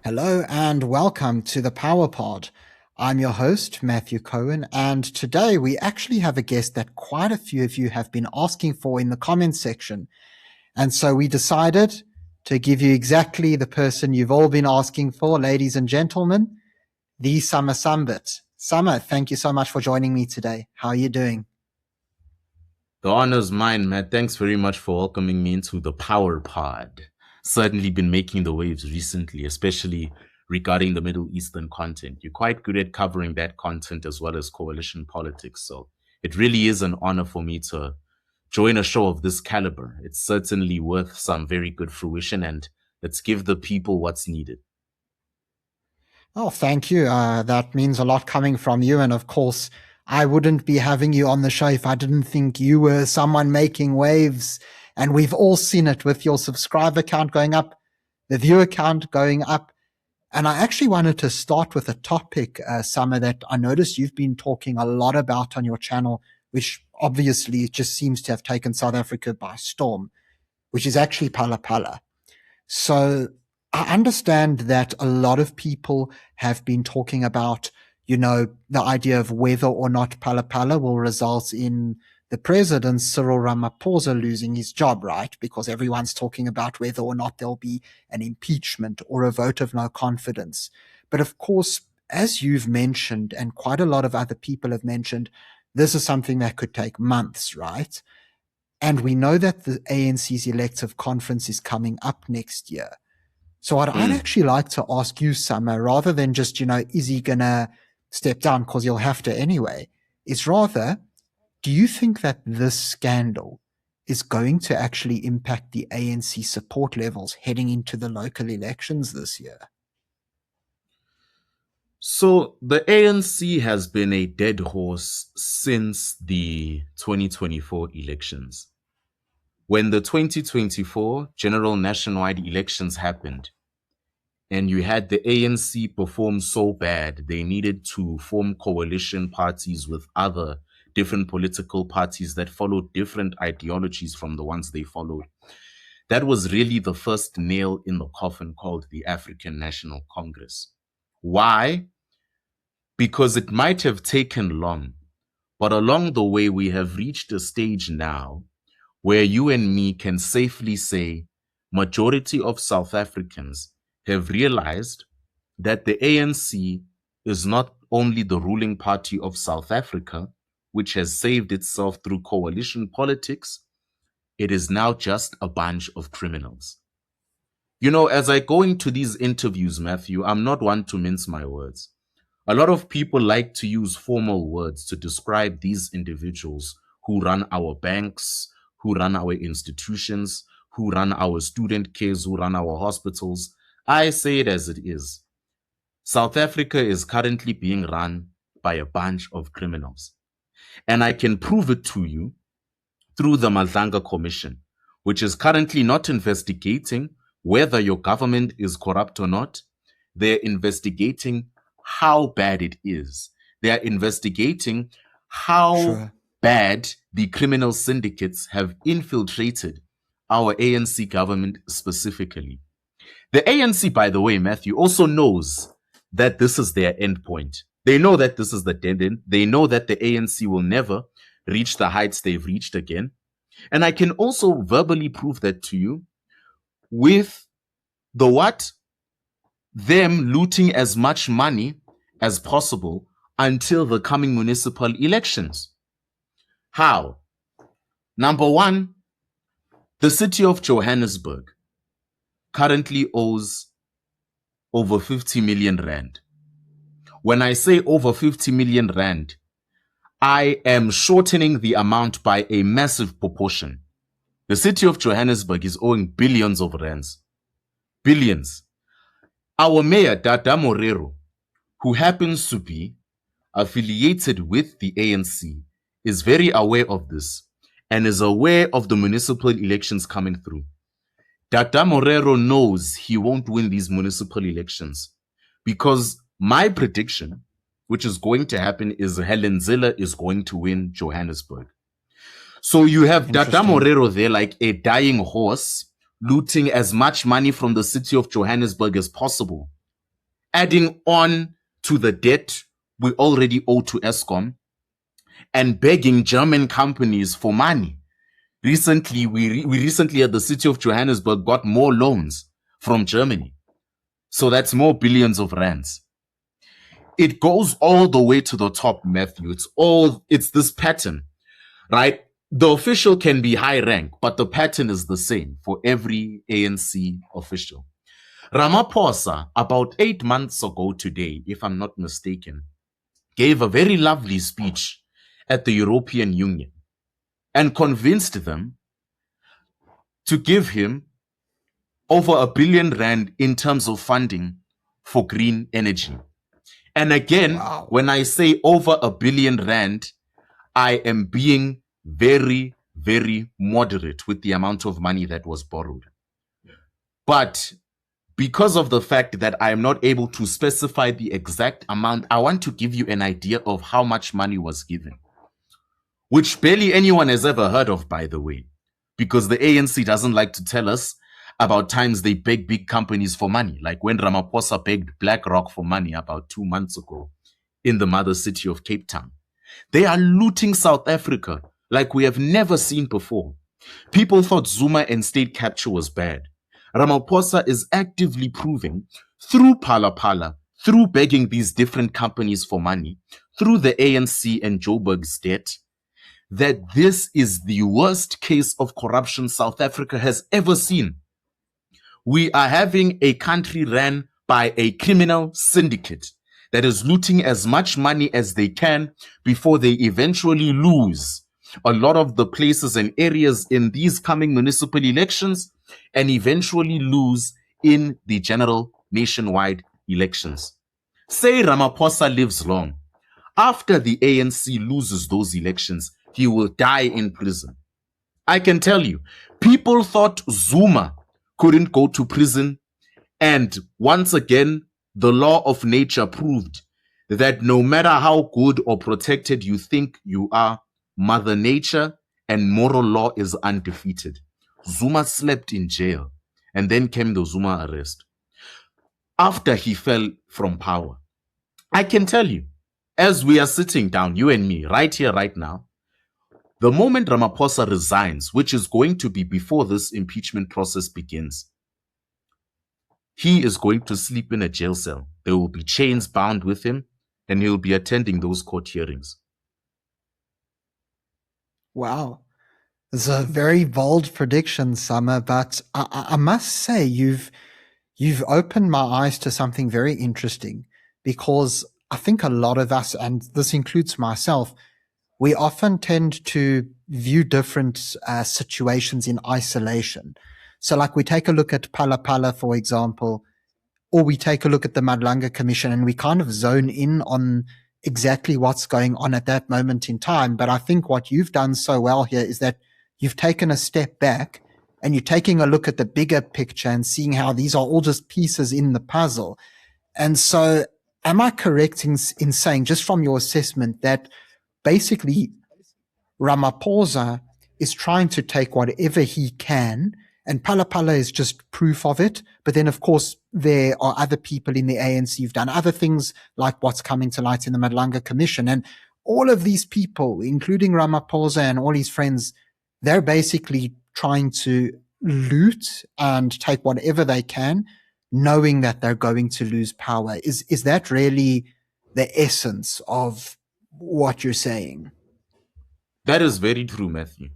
Hello and welcome to the Power Pod. I'm your host, Matthew Cohen, and today we actually have a guest that quite a few of you have been asking for in the comments section. And so we decided to give you exactly the person you've all been asking for, ladies and gentlemen, the SAMA Sambit. Sama, thank you so much for joining me today. How are you doing? The honor's mine, Matt. Thanks very much for welcoming me into the Power Pod. Certainly been making the waves recently, especially regarding the Middle Eastern content. You're quite good at covering that content as well as coalition politics. So it really is an honor for me to join a show of this caliber. It's certainly worth some very good fruition, and let's give the people what's needed. Oh, thank you. That means a lot coming from you. And of course, I wouldn't be having you on the show if I didn't think you were someone making waves. And we've all seen it with your subscriber count going up, the viewer count going up. And I actually wanted to start with a topic, Summer, that I noticed you've been talking a lot about on your channel, which obviously just seems to have taken South Africa by storm, which is actually Phala Phala. So I understand that a lot of people have been talking about, the idea of whether or not Phala Phala will result in the president, Cyril Ramaphosa, losing his job, right? Because everyone's talking about whether or not there'll be an impeachment or a vote of no confidence. But of course, as you've mentioned, and quite a lot of other people have mentioned, this is something that could take months, right? And we know that the ANC's elective conference is coming up next year. So I'd actually like to ask you, Summer, rather than just, is he going to step down because he'll have to anyway, is rather, do you think that this scandal is going to actually impact the ANC support levels heading into the local elections this year? So the ANC has been a dead horse since the 2024 elections. When the 2024 general nationwide elections happened, and you had the ANC perform so bad, they needed to form coalition parties with other different political parties that followed different ideologies from the ones they followed. That was really the first nail in the coffin called the African National Congress. Why? Because it might have taken long, but along the way, we have reached a stage now where you and me can safely say majority of South Africans have realized that the ANC is not only the ruling party of South Africa, which has saved itself through coalition politics, it is now just a bunch of criminals. As I go into these interviews, Matthew, I'm not one to mince my words. A lot of people like to use formal words to describe these individuals who run our banks, who run our institutions, who run our student cares, who run our hospitals. I say it as it is. South Africa is currently being run by a bunch of criminals. And I can prove it to you through the Madlanga Commission, which is currently not investigating whether your government is corrupt or not. They're investigating how bad it is. They're investigating how bad the criminal syndicates have infiltrated our ANC government specifically. The ANC, by the way, Matthew, also knows that this is their endpoint. They know that this is the dead end. They know that the ANC will never reach the heights they've reached again. And I can also verbally prove that to you with them looting as much money as possible until the coming municipal elections. How? Number one, the city of Johannesburg currently owes over 50 million rand. When I say over 50 million rand, I am shortening the amount by a massive proportion. The city of Johannesburg is owing billions of rands. Billions. Our mayor, Dada Morero, who happens to be affiliated with the ANC, is very aware of this and is aware of the municipal elections coming through. Dada Morero knows he won't win these municipal elections because my prediction, which is going to happen, is Helen Zille is going to win Johannesburg. So you have Dada Morero there like a dying horse, looting as much money from the city of Johannesburg as possible adding on to the debt we already owe to Eskom, and begging German companies for money. Recently, we recently at the city of Johannesburg got more loans from Germany. So that's more billions of rands. It goes all the way to the top, Matthew. It's this pattern, right? The official can be high rank, but the pattern is the same for every ANC official. Ramaphosa, about 8 months ago today, if I'm not mistaken, gave a very lovely speech at the European Union and convinced them to give him over R1 billion in terms of funding for green energy. And again, Wow. when I say over R1 billion, I am being very, very moderate with the amount of money that was borrowed. But because of the fact that I am not able to specify the exact amount, I want to give you an idea of how much money was given, which barely anyone has ever heard of, by the way, because the ANC doesn't like to tell us about times they beg big companies for money, like when Ramaphosa begged BlackRock for money about 2 months ago in the mother city of Cape Town. They are looting South Africa like we have never seen before. People thought Zuma and state capture was bad. Ramaphosa is actively proving through Phala Phala, through begging these different companies for money, through the ANC and Joburg's debt, that this is the worst case of corruption South Africa has ever seen. We are having a country ran by a criminal syndicate that is looting as much money as they can before they eventually lose a lot of the places and areas in these coming municipal elections and eventually lose in the general nationwide elections. Say Ramaphosa lives long. After the ANC loses those elections, he will die in prison. I can tell you, people thought Zuma couldn't go to prison. And once again, the law of nature proved that no matter how good or protected you think you are, Mother Nature and moral law is undefeated. Zuma slept in jail, and then came the Zuma arrest. After he fell from power, I can tell you, as we are sitting down, you and me, right here, right now, the moment Ramaphosa resigns, which is going to be before this impeachment process begins, he is going to sleep in a jail cell. There will be chains bound with him, and he'll be attending those court hearings. Wow. It's a very bold prediction, Summer, but I must say you've opened my eyes to something very interesting, because I think a lot of us, and this includes myself, we often tend to view different situations in isolation. So like we take a look at Phala Phala, for example, or we take a look at the Madlanga Commission and we kind of zone in on exactly what's going on at that moment in time. But I think what you've done so well here is that you've taken a step back and you're taking a look at the bigger picture and seeing how these are all just pieces in the puzzle. And so am I correct in saying, just from your assessment, that basically Ramaphosa is trying to take whatever he can, and Phala Phala is just proof of it. But then, of course, there are other people in the ANC who've done other things, like what's coming to light in the Madlanga Commission. And all of these people, including Ramaphosa and all his friends, they're basically trying to loot and take whatever they can, knowing that they're going to lose power. Is that really the essence of what you're saying? That is very true, Matthew.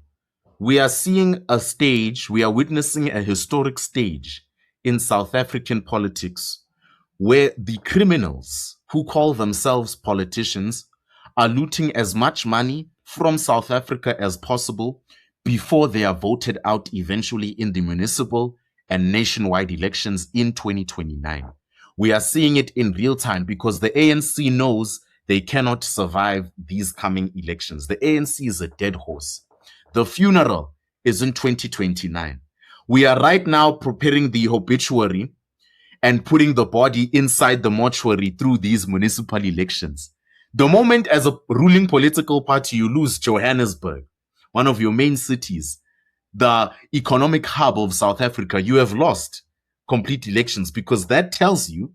We are seeing a stage, we are witnessing a historic stage in South African politics where the criminals who call themselves politicians are looting as much money from South Africa as possible before they are voted out eventually in the municipal and nationwide elections in 2029. We are seeing it in real time because the ANC knows they cannot survive these coming elections. The ANC is a dead horse. The funeral is in 2029. We are right now preparing the obituary and putting the body inside the mortuary through these municipal elections. The moment as a ruling political party you lose Johannesburg, one of your main cities, the economic hub of South Africa, you have lost complete elections, because that tells you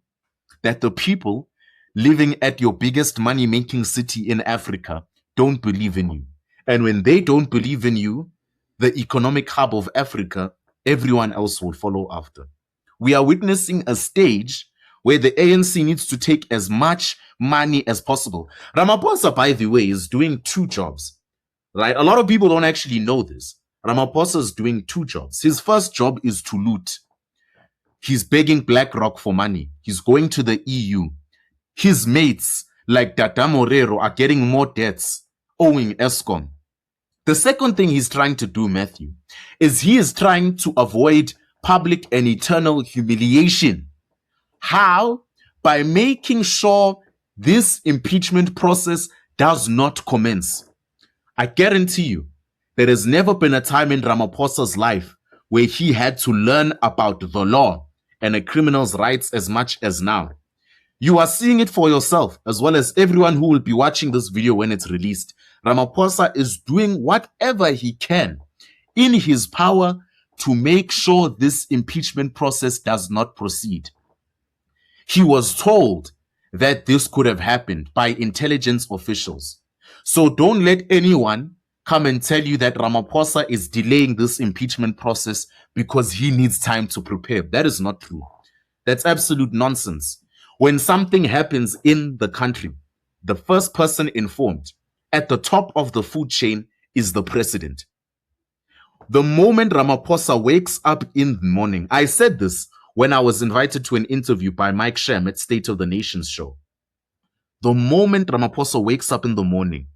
that the people living at your biggest money-making city in Africa don't believe in you. And when they don't believe in you, the economic hub of Africa, everyone else will follow after. We are witnessing a stage where the ANC needs to take as much money as possible. Ramaphosa, by the way, is doing two jobs, right? A lot of people don't actually know this. Ramaphosa is doing two jobs. His first job is to loot. He's begging BlackRock for money. He's going to the EU. His mates, like Tata Morero, are getting more debts owing Eskom. The second thing he's trying to do, Matthew, is he is trying to avoid public and eternal humiliation. How? By making sure this impeachment process does not commence. I guarantee you, there has never been a time in Ramaphosa's life where he had to learn about the law and a criminal's rights as much as now. You are seeing it for yourself, as well as everyone who will be watching this video when it's released. Ramaphosa is doing whatever he can in his power to make sure this impeachment process does not proceed. He was told that this could have happened by intelligence officials. So don't let anyone come and tell you that Ramaphosa is delaying this impeachment process because he needs time to prepare. That is not true. That's absolute nonsense. When something happens in the country, the first person informed at the top of the food chain is the president. The moment Ramaphosa wakes up in the morning, I said this when I was invited to an interview by Mike Shem at State of the Nations show. The moment Ramaphosa wakes up in the morning,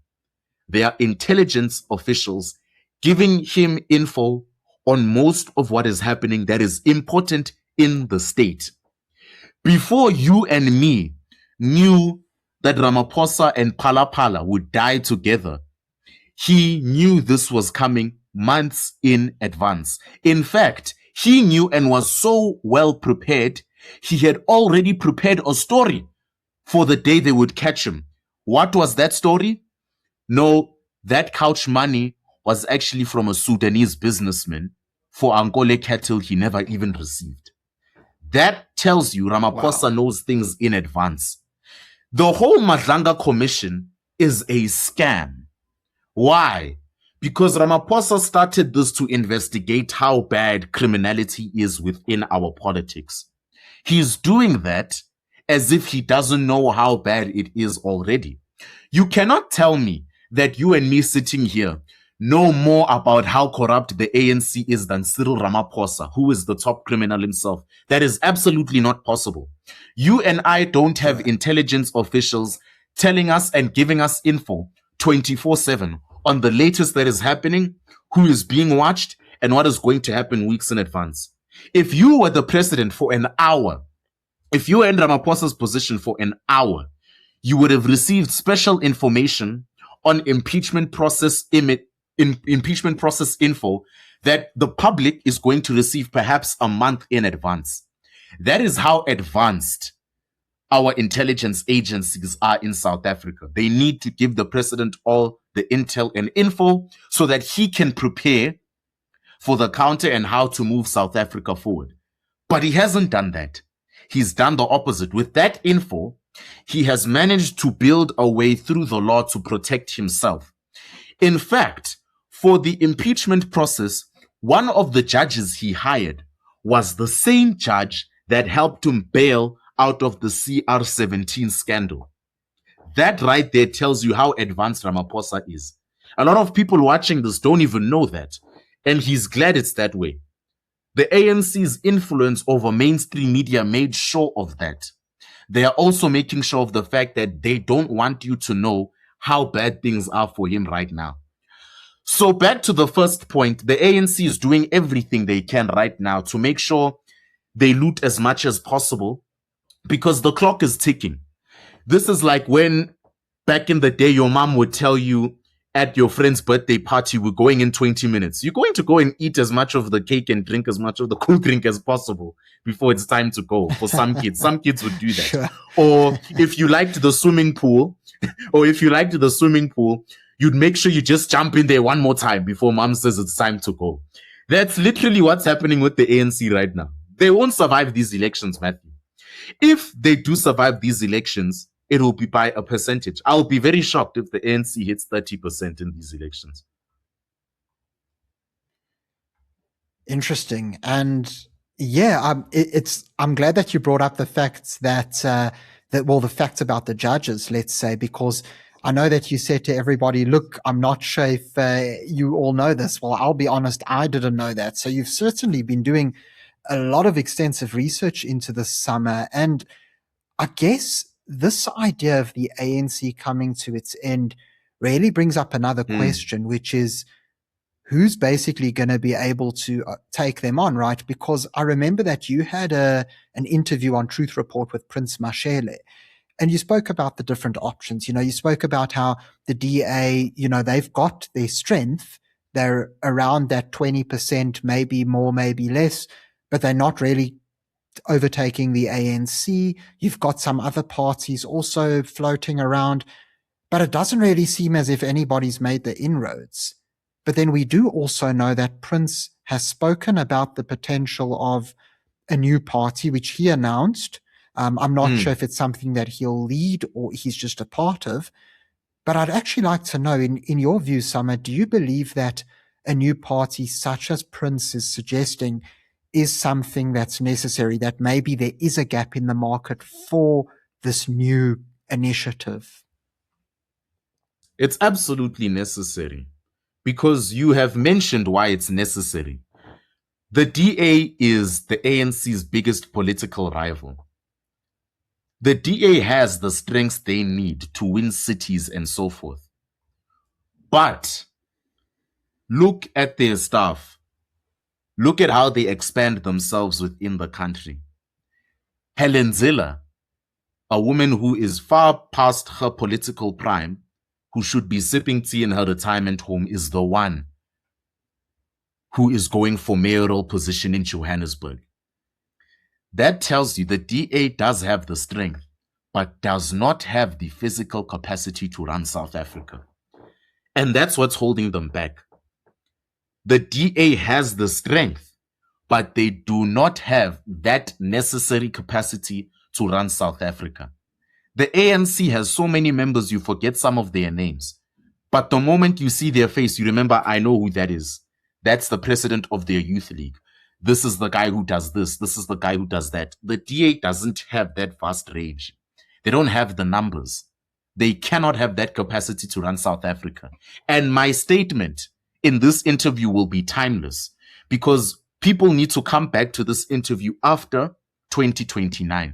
there are intelligence officials giving him info on most of what is happening that is important in the state. Before you and me knew that Ramaphosa and Phala Phala would die together, he knew this was coming months in advance. In fact, he knew and was so well prepared, he had already prepared a story for the day they would catch him. What was that story? No, that couch money was actually from a Sudanese businessman for Angole cattle he never even received. That tells you Ramaphosa knows things in advance. The whole Madlanga Commission is a scam. Why? Because Ramaphosa started this to investigate how bad criminality is within our politics. He's doing that as if he doesn't know how bad it is already. You cannot tell me that you and me sitting here know more about how corrupt the ANC is than Cyril Ramaphosa, who is the top criminal himself. That is absolutely not possible. You and I don't have intelligence officials telling us and giving us info 24/7 on the latest that is happening, who is being watched, and what is going to happen weeks in advance. If you were the president for an hour, if you were in Ramaphosa's position for an hour, you would have received special information on impeachment process info that the public is going to receive perhaps a month in advance. That is how advanced our intelligence agencies are in South Africa. They need to give the president all the intel and info so that he can prepare for the counter and how to move South Africa forward. But he hasn't done that. He's done the opposite. With that info, he has managed to build a way through the law to protect himself. In fact, for the impeachment process, one of the judges he hired was the same judge that helped him bail out of the CR17 scandal. That right there tells you how advanced Ramaphosa is. A lot of people watching this don't even know that, and he's glad it's that way. The ANC's influence over mainstream media made sure of that. They are also making sure of the fact that they don't want you to know how bad things are for him right now. So back to the first point, the ANC is doing everything they can right now to make sure they loot as much as possible because the clock is ticking. This is like when back in the day, your mom would tell you at your friend's birthday party, we're going in 20 minutes. You're going to go and eat as much of the cake and drink as much of the cool drink as possible before it's time to go. For some kids, some kids would do that. Sure. Or if you liked the swimming pool, you'd make sure you just jump in there one more time before mom says it's time to go. That's literally what's happening with the ANC right now. They won't survive these elections, Matthew. If they do survive these elections, it will be by a percentage. I'll be very shocked if the ANC hits 30% in these elections. Interesting. And yeah, I'm glad that you brought up the facts the facts about the judges, let's say, because I know that you said to everybody, look, I'm not sure if you all know this. Well, I'll be honest, I didn't know that. So you've certainly been doing a lot of extensive research into this summer. And I guess this idea of the ANC coming to its end really brings up another question, which is, who's basically going to be able to take them on, right? Because I remember that you had an interview on Truth Report with Prince Mashele, and you spoke about the different options. You spoke about how the DA, they've got their strength. They're around that 20%, maybe more, maybe less, but they're not really overtaking the ANC. You've got some other parties also floating around, but it doesn't really seem as if anybody's made the inroads. But then we do also know that Prince has spoken about the potential of a new party, which he announced. I'm not sure if it's something that he'll lead or he's just a part of. But I'd actually like to know, in your view, Summer, do you believe that a new party such as Prince is suggesting is something that's necessary, that maybe there is a gap in the market for this new initiative? It's absolutely necessary, because you have mentioned why it's necessary. The DA is the ANC's biggest political rival. The DA has the strengths they need to win cities and so forth. But look at their staff. Look at how they expand themselves within the country. Helen Ziller, a woman who is far past her political prime, who should be sipping tea in her retirement home, is the one who is going for mayoral position in Johannesburg. That tells you the DA does have the strength, but does not have the physical capacity to run South Africa. And that's what's holding them back. The DA has the strength, but they do not have that necessary capacity to run South Africa. The ANC has so many members, you forget some of their names. But the moment you see their face, you remember, I know who that is. That's the president of their youth league. This is the guy who does this. This is the guy who does that. The DA doesn't have that vast range. They don't have the numbers. They cannot have that capacity to run South Africa. And my statement in this interview will be timeless, because people need to come back to this interview after 2029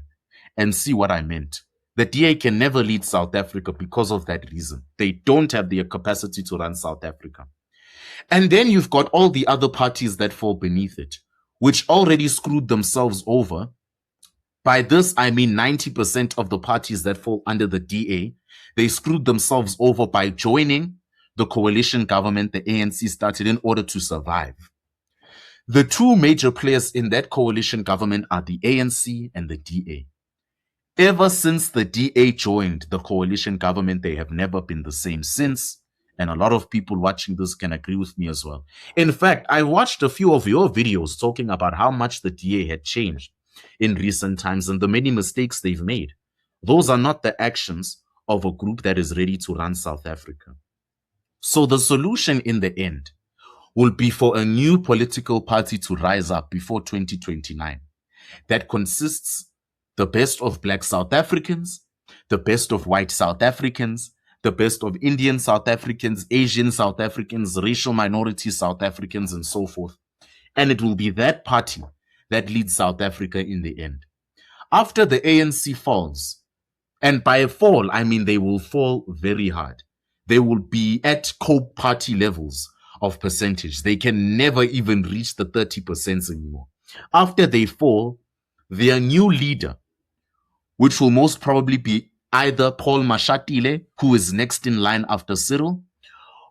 and see what I meant. The DA can never lead South Africa because of that reason. They don't have the capacity to run South Africa. And then you've got all the other parties that fall beneath it, which already screwed themselves over. By this, I mean 90% of the parties that fall under the DA, they screwed themselves over by joining the coalition government the ANC started in order to survive. The two major players in that coalition government are the ANC and the DA. Ever since the DA joined the coalition government, they have never been the same since. And a lot of people watching this can agree with me as well. In fact, I watched a few of your videos talking about how much the DA had changed in recent times and the many mistakes they've made. Those are not the actions of a group that is ready to run South Africa. So the solution in the end will be for a new political party to rise up before 2029 that consists the best of Black South Africans, the best of white South Africans, the best of Indian South Africans, Asian South Africans, racial minority South Africans, and so forth. And it will be that party that leads South Africa in the end. After the ANC falls, and by fall, I mean they will fall very hard. They will be at Cope party levels of percentage. They can never even reach the 30% anymore. After they fall, their new leader, which will most probably be either Paul Mashatile, who is next in line after Cyril,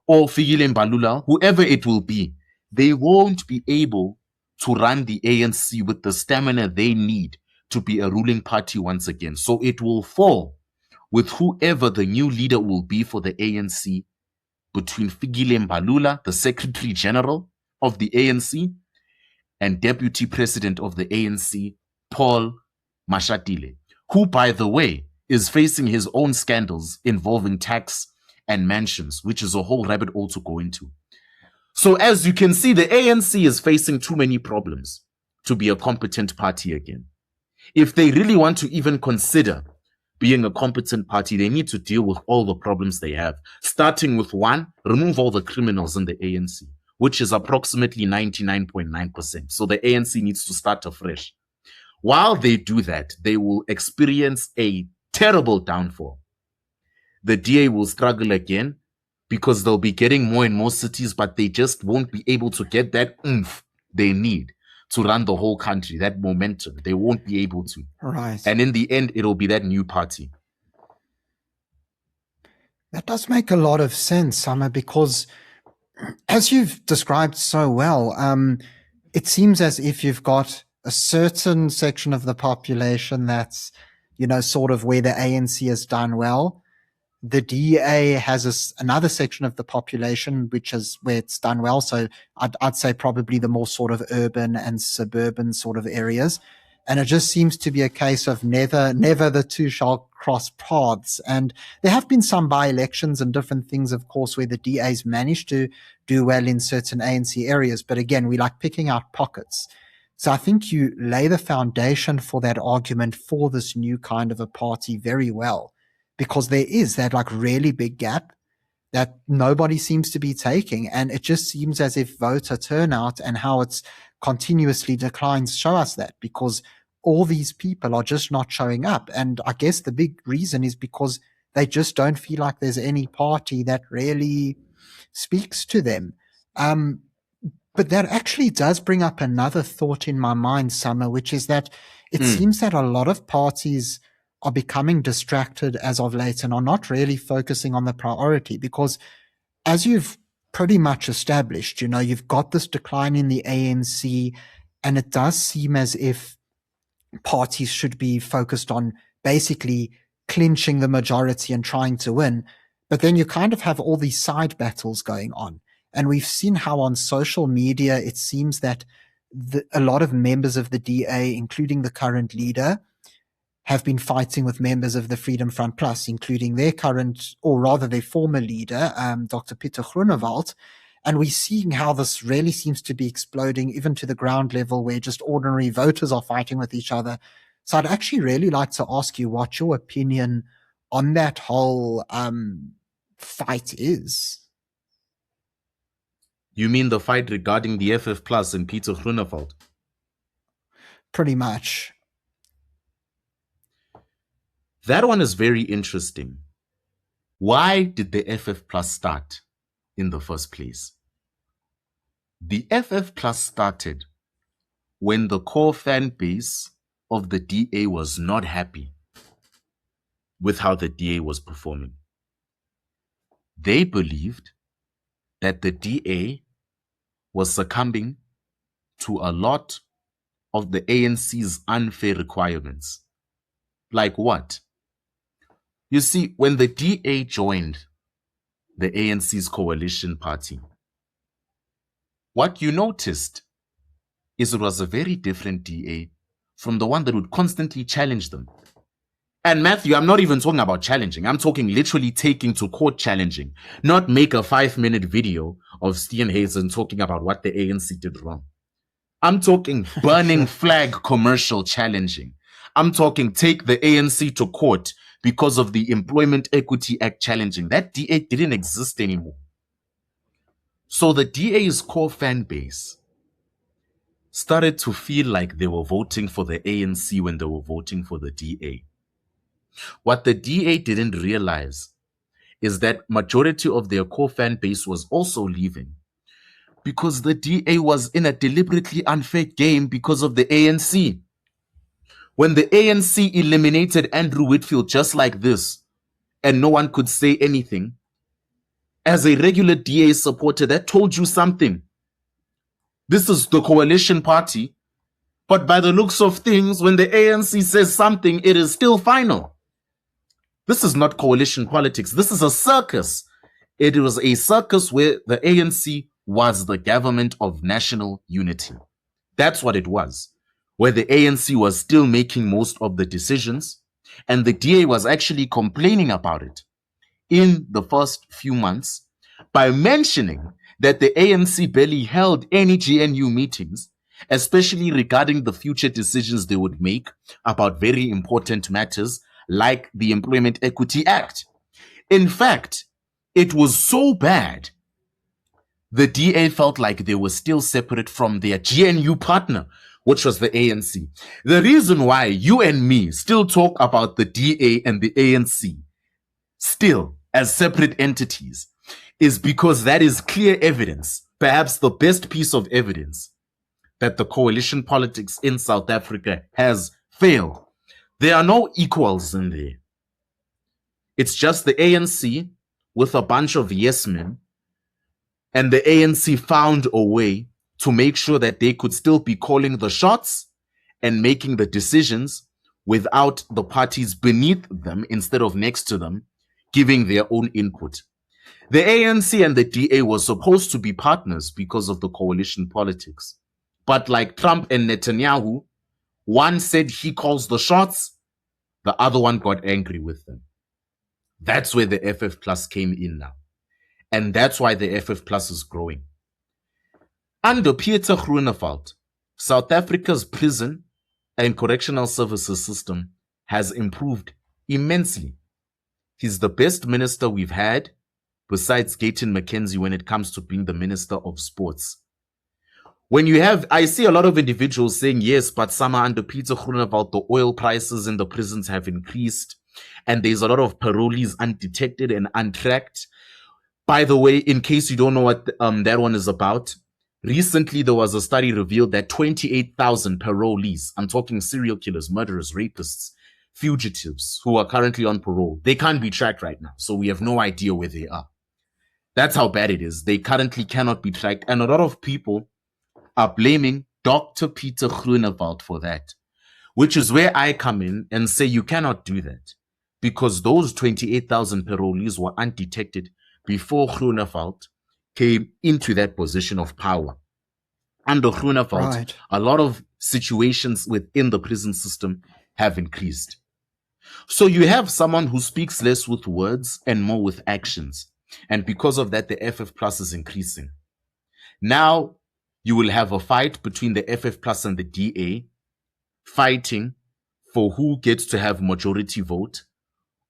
or Fikile Mbalula, whoever it will be, they won't be able to run the ANC with the stamina they need to be a ruling party once again. So it will fall with whoever the new leader will be for the ANC, between Fikile Mbalula, the Secretary General of the ANC, and Deputy President of the ANC, Paul Mashele, who, by the way, is facing his own scandals involving tax and mansions, which is a whole rabbit hole to go into. So as you can see, the ANC is facing too many problems to be a competent party again. If they really want to even consider being a competent party, they need to deal with all the problems they have, starting with one, remove all the criminals in the ANC, which is approximately 99.9%. So the ANC needs to start afresh. While they do that, they will experience a terrible downfall. The DA will struggle again because they'll be getting more and more cities, but they just won't be able to get that oomph they need to run the whole country, that momentum. They won't be able to. Right. And in the end, it'll be that new party. That does make a lot of sense, Summer, because as you've described so well, it seems as if you've got a certain section of the population that's, sort of where the ANC has done well. The DA has another section of the population which is where it's done well. So I'd say probably the more sort of urban and suburban sort of areas. And it just seems to be a case of never the two shall cross paths. And there have been some by-elections and different things, of course, where the DA's managed to do well in certain ANC areas. But again, we like picking out pockets. So I think you lay the foundation for that argument for this new kind of a party very well, because there is that like really big gap that nobody seems to be taking. And it just seems as if voter turnout and how it's continuously declines show us that, because all these people are just not showing up. And I guess the big reason is because they just don't feel like there's any party that really speaks to them. But that actually does bring up another thought in my mind, Summer, which is that it seems that a lot of parties are becoming distracted as of late and are not really focusing on the priority, because as you've pretty much established, you've got this decline in the ANC, and it does seem as if parties should be focused on basically clinching the majority and trying to win. But then you kind of have all these side battles going on. And we've seen how on social media, it seems that a lot of members of the DA, including the current leader, have been fighting with members of the Freedom Front Plus, including their current, or rather their former leader, Dr. Pieter Groenewald. And we're seeing how this really seems to be exploding even to the ground level, where just ordinary voters are fighting with each other. So I'd actually really like to ask you what your opinion on that whole fight is. You mean the fight regarding the FF Plus and Pieter Groenewald? Pretty much. That one is very interesting. Why did the FF Plus start in the first place? The FF Plus started when the core fan base of the DA was not happy with how the DA was performing. They believed that the DA was succumbing to a lot of the ANC's unfair requirements. Like what? You see, when the DA joined the ANC's coalition party, what you noticed is it was a very different DA from the one that would constantly challenge them. And Matthew, I'm not even talking about challenging. I'm talking literally taking to court challenging, not make a 5-minute video of Steenhuisen talking about what the ANC did wrong. I'm talking burning flag commercial challenging. I'm talking take the ANC to court because of the Employment Equity Act challenging. That DA didn't exist anymore. So the DA's core fan base started to feel like they were voting for the ANC when they were voting for the DA. What the DA didn't realize is that majority of their core fan base was also leaving because the DA was in a deliberately unfair game because of the ANC. When the ANC eliminated Andrew Whitfield just like this, and no one could say anything, as a regular DA supporter, that told you something. This is the coalition party, but by the looks of things, when the ANC says something, it is still final. This is not coalition politics. This is a circus. It was a circus where the ANC was the government of national unity. That's what it was. where the ANC was still making most of the decisions, and the DA was actually complaining about it in the first few months by mentioning that the ANC barely held any GNU meetings, especially regarding the future decisions they would make about very important matters like the Employment Equity Act. In fact, it was so bad, the DA felt like they were still separate from their GNU partner, which was the ANC. The reason why you and me still talk about the DA and the ANC still as separate entities is because that is clear evidence, perhaps the best piece of evidence, that the coalition politics in South Africa has failed. There are no equals in there. It's just the ANC with a bunch of yes men, and the ANC found a way to make sure that they could still be calling the shots and making the decisions without the parties beneath them instead of next to them giving their own input. The ANC and the DA were supposed to be partners because of the coalition politics. But like Trump and Netanyahu, one said he calls the shots, the other one got angry with them. That's where the FF Plus came in now. And that's why the FF Plus is growing. Under Pieter Groenewald, South Africa's prison and correctional services system has improved immensely. He's the best minister we've had, besides Gayton McKenzie, when it comes to being the Minister of Sports. I see a lot of individuals saying, yes, but SAMA under Pieter Groenewald, the oil prices in the prisons have increased, and there's a lot of parolees undetected and untracked. By the way, in case you don't know what that one is about, recently there was a study revealed that 28,000 parolees, I'm talking serial killers, murderers, rapists, fugitives who are currently on parole, they can't be tracked right now. So we have no idea where they are. That's how bad it is. They currently cannot be tracked. And a lot of people are blaming Dr. Pieter Groenewald for that, which is where I come in and say you cannot do that because those 28,000 parolees were undetected before Groenewald came into that position of power. Under Groenewald, right, a lot of situations within the prison system have increased. So you have someone who speaks less with words and more with actions. And because of that, the FF Plus is increasing. Now you will have a fight between the FF Plus and the DA, fighting for who gets to have majority vote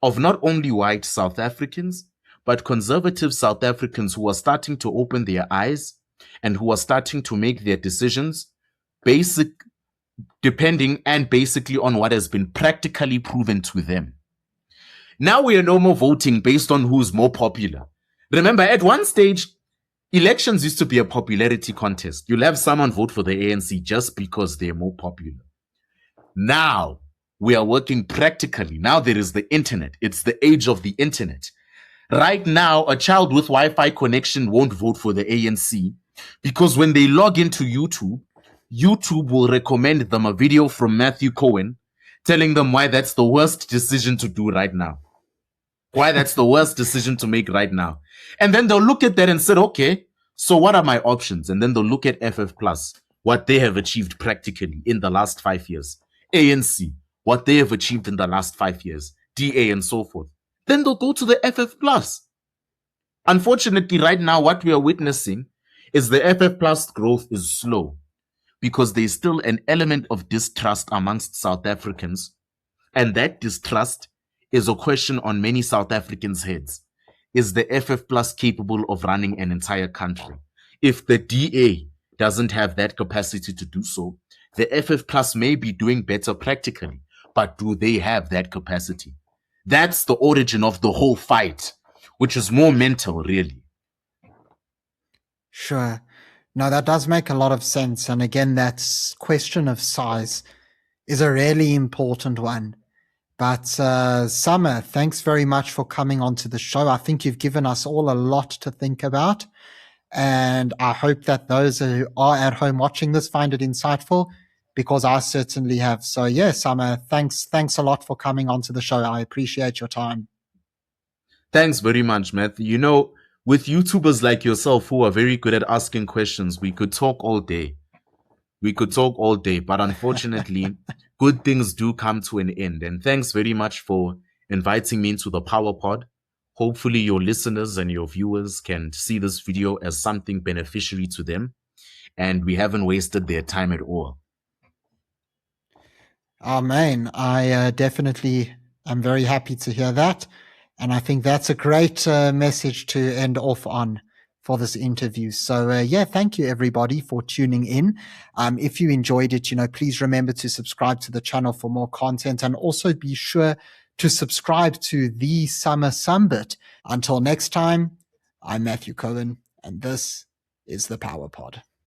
of not only white South Africans, but conservative South Africans who are starting to open their eyes and who are starting to make their decisions depending and basically on what has been practically proven to them. Now we are no more voting based on who's more popular. Remember, at one stage, elections used to be a popularity contest. You'll have someone vote for the ANC just because they're more popular. Now we are working practically. Now there is the internet. It's the age of the internet. Right now, a child with Wi-Fi connection won't vote for the ANC because when they log into YouTube, YouTube will recommend them a video from Matthew Cohen telling them why that's the worst decision to do right now. Why that's the worst decision to make right now. And then they'll look at that and say, okay, so what are my options? And then they'll look at FF Plus, what they have achieved practically in the last 5 years. ANC, what they have achieved in the last 5 years. DA and so forth. Then they'll go to the FF Plus. Unfortunately, right now, what we are witnessing is the FF Plus growth is slow because there's still an element of distrust amongst South Africans. And that distrust is a question on many South Africans' heads. Is the FF Plus capable of running an entire country? If the DA doesn't have that capacity to do so, the FF Plus may be doing better practically, but do they have that capacity? That's the origin of the whole fight, which is more mental, really. Sure. No, that does make a lot of sense. And again, that question of size is a really important one. But Summer, thanks very much for coming onto the show. I think you've given us all a lot to think about. And I hope that those who are at home watching this find it insightful, because I certainly have. So yeah, Summer, thanks a lot for coming onto the show. I appreciate your time. Thanks very much, Matthew. You know, with YouTubers like yourself who are very good at asking questions, we could talk all day. We could talk all day, but unfortunately, good things do come to an end. And thanks very much for inviting me into the Power Pod. Hopefully your listeners and your viewers can see this video as something beneficiary to them, and we haven't wasted their time at all. Amen. I definitely am very happy to hear that. And I think that's a great message to end off on for this interview. So, yeah, thank you everybody for tuning in. If you enjoyed it, please remember to subscribe to the channel for more content, and also be sure to subscribe to the SAMA Sambit. Until next time, I'm Matthew Cohen, and this is the Power Pod.